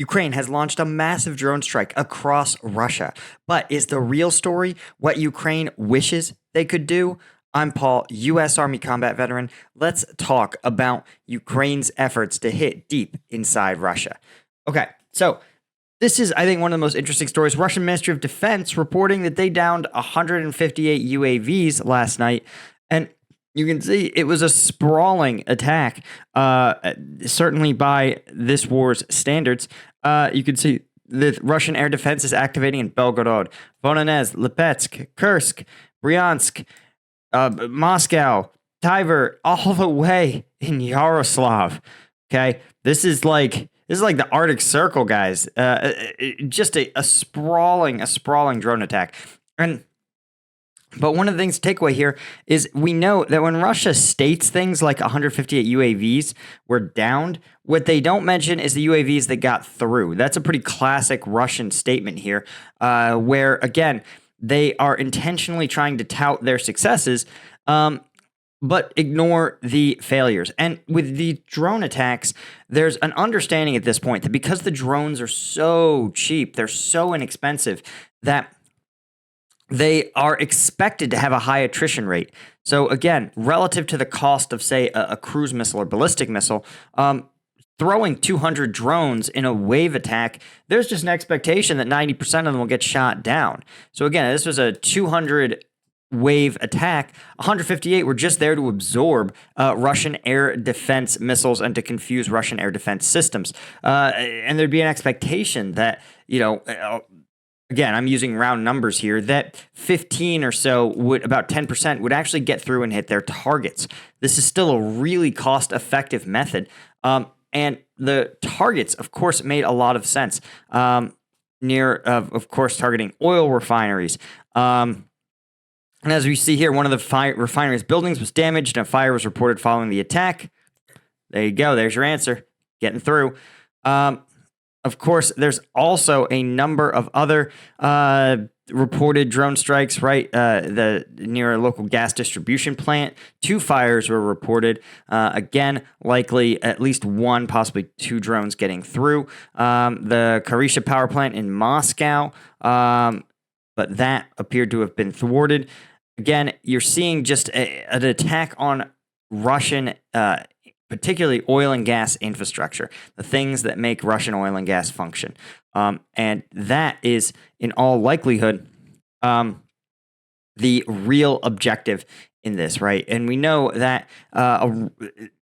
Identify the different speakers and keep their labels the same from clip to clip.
Speaker 1: Ukraine has launched a massive drone strike across Russia. But is the real story what Ukraine wishes they could do? I'm Paul, U.S. Army combat veteran. Let's talk about Ukraine's efforts to hit deep inside Russia. Okay, so this is, I think, one of the most interesting stories. Russian Ministry of Defense reporting that they downed 158 UAVs last night. And you can see it was a sprawling attack, certainly by this war's standards. You can see the Russian air defense is activating in Belgorod, Voronezh, Lipetsk, Kursk, Bryansk, Moscow, Tver, all the way in Yaroslav. Okay, this is like the Arctic Circle, guys. Just a sprawling drone attack. But one of the things to take away here is we know that when Russia states things like 158 UAVs were downed, what they don't mention is the UAVs that got through. That's a pretty classic Russian statement here, where, again, they are intentionally trying to tout their successes, but ignore the failures. And with the drone attacks, there's an understanding at this point that because the drones are so cheap, they're so inexpensive, that they are expected to have a high attrition rate. So again, relative to the cost of, say, a cruise missile or ballistic missile, throwing 200 drones in a wave attack, there's just an expectation that 90% of them will get shot down. So again, this was a 200 wave attack. 158 were just there to absorb Russian air defense missiles and to confuse Russian air defense systems. And there'd be an expectation that, again, I'm using round numbers here, that 15 or so about 10% would actually get through and hit their targets. This is still a really cost-effective method. And the targets, of course, made a lot of sense. Of course, targeting oil refineries. And as we see here, one of the refineries' buildings was damaged and a fire was reported following the attack. There you go. There's your answer. Getting through. Of course, there's also a number of other reported drone strikes, right? Near a local gas distribution plant. 2 fires were reported. Again, likely at least 1, possibly 2 drones getting through. The Karisha power plant in Moscow, but that appeared to have been thwarted. Again, you're seeing just an attack on Russian particularly oil and gas infrastructure, the things that make Russian oil and gas function. And that is, in all likelihood, the real objective in this, right? And we know that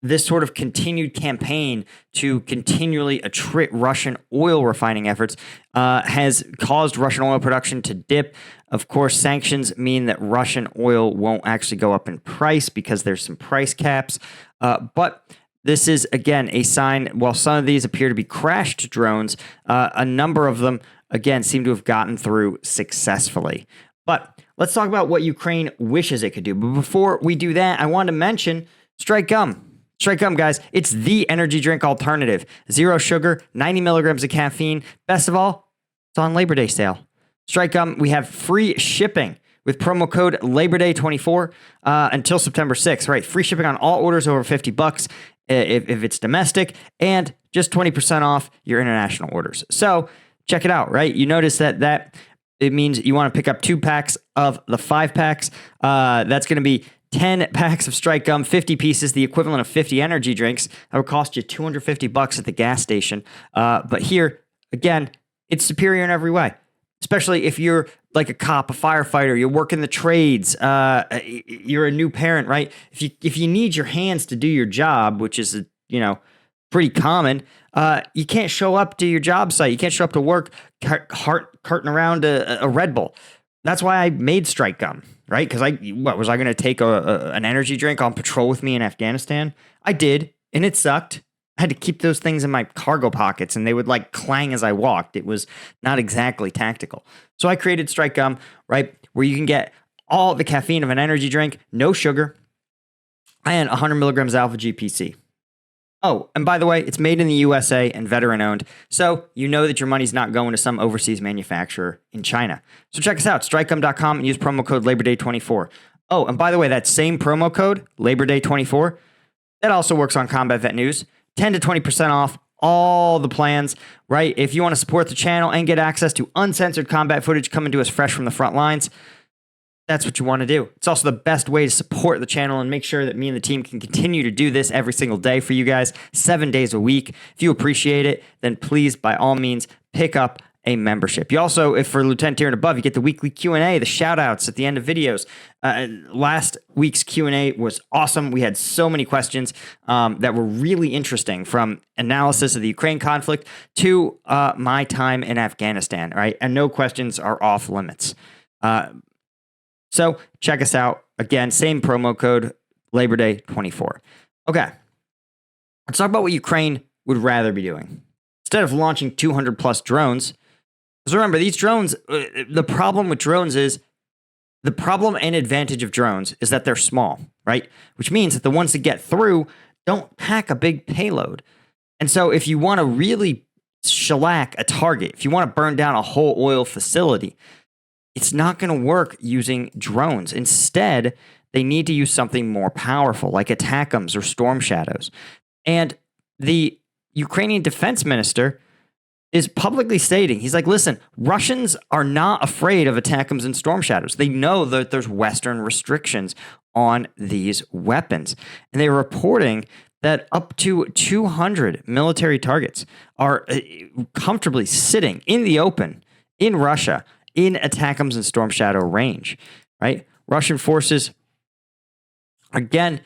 Speaker 1: this sort of continued campaign to continually attrit Russian oil refining efforts has caused Russian oil production to dip. Of course, sanctions mean that Russian oil won't actually go up in price because there's some price caps. But this is, again, a sign, while some of these appear to be crashed drones, a number of them, again, seem to have gotten through successfully. But let's talk about what Ukraine wishes it could do. But before we do that, I want to mention Strike Gum. Strike Gum, guys, it's the energy drink alternative. 0 sugar, 90 milligrams of caffeine. Best of all, it's on Labor Day sale. Strike Gum, we have free shipping with promo code LaborDay24 until September 6th, right? Free shipping on all orders over $50 if it's domestic, and just 20% off your international orders. So check it out, right? You notice that it means you want to pick up 2 packs of the 5 packs. That's going to be 10 packs of Strike Gum, 50 pieces, the equivalent of 50 energy drinks. That would cost you $250 at the gas station. But here, again, it's superior in every way, especially if you're like a cop, a firefighter, you work in the trades, you're a new parent, right? If you need your hands to do your job, which is, pretty common, you can't show up to your job site. You can't show up to work carting around a Red Bull. That's why I made Strike Gum, right? Because was I going to take an energy drink on patrol with me in Afghanistan? I did, and it sucked. I had to keep those things in my cargo pockets, and they would like clang as I walked. It was not exactly tactical. So I created Strike Gum, right, where you can get all the caffeine of an energy drink, no sugar, and 100 milligrams alpha GPC. Oh, and by the way, it's made in the USA and veteran owned, so you know that your money's not going to some overseas manufacturer in China. So check us out, strikegum.com, and use promo code LaborDay24. Oh, and by the way, that same promo code, LaborDay24, that also works on Combat Vet News. 10 to 20% off all the plans, right? If you want to support the channel and get access to uncensored combat footage coming to us fresh from the front lines, that's what you want to do. It's also the best way to support the channel and make sure that me and the team can continue to do this every single day for you guys, 7 days a week. If you appreciate it, then please, by all means, pick up a membership. You also, if for Lieutenant Tier and above, you get the weekly Q&A, the shout outs at the end of videos. Last week's Q&A was awesome. We had so many questions that were really interesting, from analysis of the Ukraine conflict to my time in Afghanistan, right? And no questions are off limits. So check us out. Again, same promo code, Labor Day 24. Okay, let's talk about what Ukraine would rather be doing. Instead of launching 200 plus drones, because remember, these drones, the problem with drones is, the problem and advantage of drones is that they're small, right? Which means that the ones that get through don't pack a big payload. And so if you want to really shellac a target, if you want to burn down a whole oil facility, it's not going to work using drones. Instead, they need to use something more powerful, like ATACMS or Storm Shadows. And the Ukrainian defense minister is publicly stating, he's like, listen, Russians are not afraid of ATACMS and Storm Shadows. They know that there's Western restrictions on these weapons. And they're reporting that up to 200 military targets are comfortably sitting in the open in Russia in ATACMS and Storm Shadow range, right? Russian forces, again,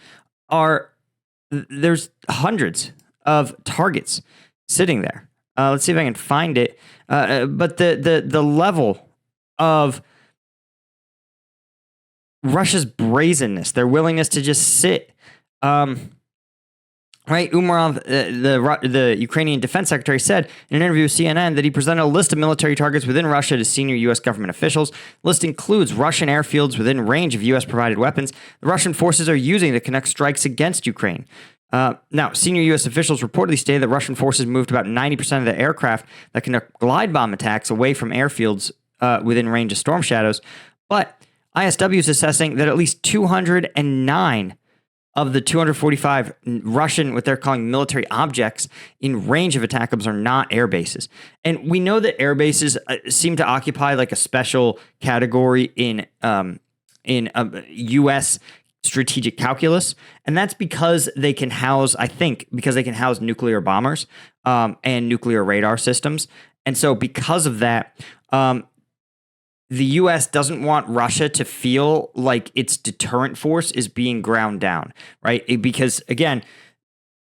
Speaker 1: there's hundreds of targets sitting there. Let's see if I can find it. But the level of Russia's brazenness, their willingness to just sit, right? Umarov, the Ukrainian defense secretary, said in an interview with CNN that he presented a list of military targets within Russia to senior U.S. government officials. The list includes Russian airfields within range of U.S.-provided weapons the Russian forces are using to conduct strikes against Ukraine. Now, senior U.S. officials reportedly stated that Russian forces moved about 90% of the aircraft that conduct glide bomb attacks away from airfields within range of Storm Shadows. But ISW is assessing that at least 209 of the 245 Russian, what they're calling military objects in range of ATACMS, are not air bases. And we know that air bases seem to occupy like a special category in U.S. strategic calculus. And that's because they can house, I think, because they can house nuclear bombers and nuclear radar systems. And so because of that, the U.S. doesn't want Russia to feel like its deterrent force is being ground down, right? Because again,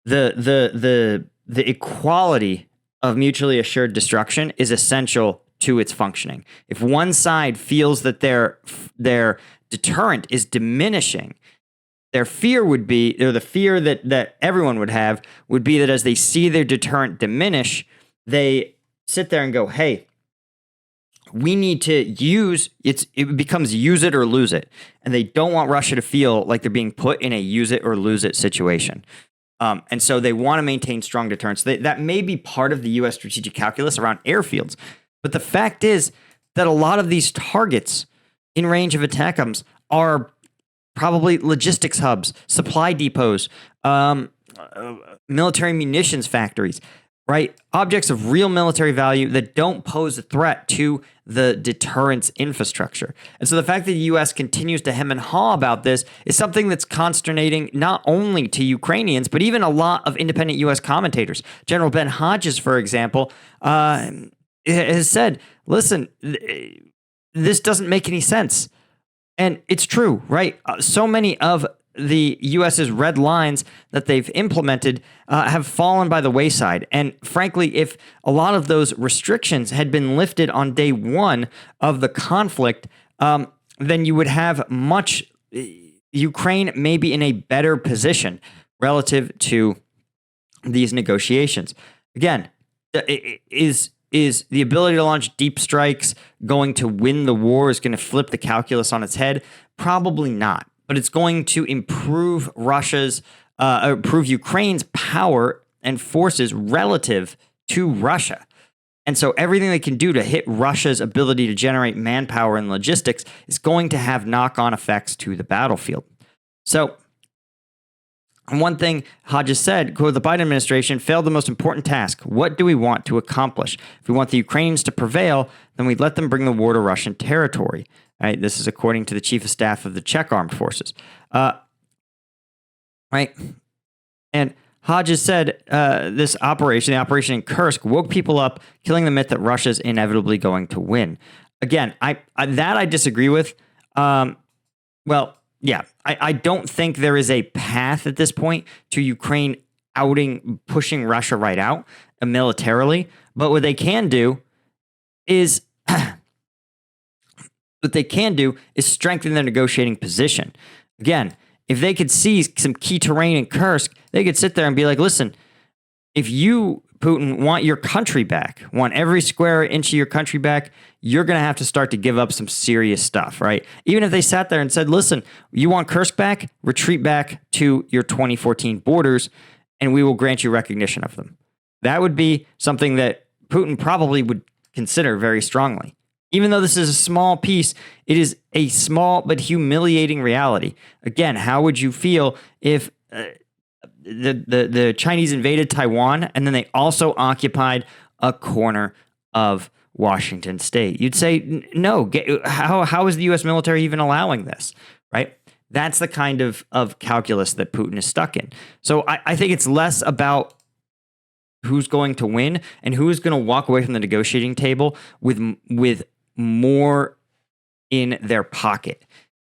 Speaker 1: the equality of mutually assured destruction is essential to its functioning. If one side feels that their deterrent is diminishing, their fear would be, or the fear that everyone would have, would be that as they see their deterrent diminish, they sit there and go, hey, we need to use it becomes use it or lose it. And they don't want Russia to feel like they're being put in a use it or lose it situation. And so they want to maintain strong deterrence. That may be part of the U.S. strategic calculus around airfields. But the fact is that a lot of these targets in range of ATACMS are probably logistics hubs, supply depots, military munitions factories, right? Objects of real military value that don't pose a threat to the deterrence infrastructure. And so the fact that the U.S. continues to hem and haw about this is something that's consternating not only to Ukrainians, but even a lot of independent U.S. commentators. General Ben Hodges, for example, has said, listen, this doesn't make any sense. And it's true, right? So many of the U.S.'s red lines that they've implemented have fallen by the wayside. And frankly, if a lot of those restrictions had been lifted on day one of the conflict, then you would have Ukraine maybe in a better position relative to these negotiations. Again, is the ability to launch deep strikes going to win the war, is going to flip the calculus on its head? Probably not. But it's going to improve Ukraine's power and forces relative to Russia. And so everything they can do to hit Russia's ability to generate manpower and logistics is going to have knock-on effects to the battlefield. So And one thing Hodges said, quote, the Biden administration failed the most important task. What do we want to accomplish? If we want the Ukrainians to prevail, then we'd let them bring the war to Russian territory. Right? This is according to the chief of staff of the Czech armed forces. Right? And Hodges said the operation in Kursk, woke people up, killing the myth that Russia's inevitably going to win. Again, I disagree with. I don't think there is a path at this point to Ukraine pushing Russia right out militarily. But what they can do is strengthen their negotiating position. Again, if they could seize some key terrain in Kursk, they could sit there and be like, listen, if you, Putin, want your country back, want every square inch of your country back, you're going to have to start to give up some serious stuff, right? Even if they sat there and said, listen, you want Kursk back, retreat back to your 2014 borders, and we will grant you recognition of them. That would be something that Putin probably would consider very strongly. Even though this is a small piece, it is a small but humiliating reality. Again, how would you feel if the Chinese invaded Taiwan and then they also occupied a corner of Washington State? You'd say, no, how is the U.S. military even allowing this, right? That's the kind of calculus that Putin is stuck in. So I think it's less about who's going to win and who's going to walk away from the negotiating table with more in their pocket.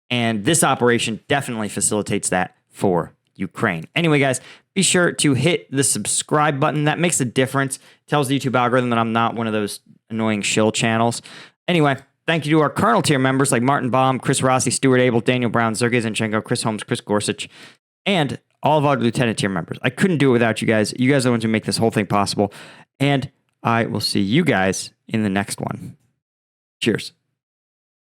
Speaker 1: And this operation definitely facilitates that for Ukraine. Anyway, guys, be sure to hit the subscribe button. That makes a difference. Tells the YouTube algorithm that I'm not one of those annoying shill channels. Anyway, thank you to our Colonel tier members like Martin Baum, Chris Rossi, Stuart Abel, Daniel Brown, Sergei Zinchenko, Chris Holmes, Chris Gorsuch, and all of our Lieutenant tier members. I couldn't do it without you guys. You guys are the ones who make this whole thing possible. And I will see you guys in the next one. Cheers.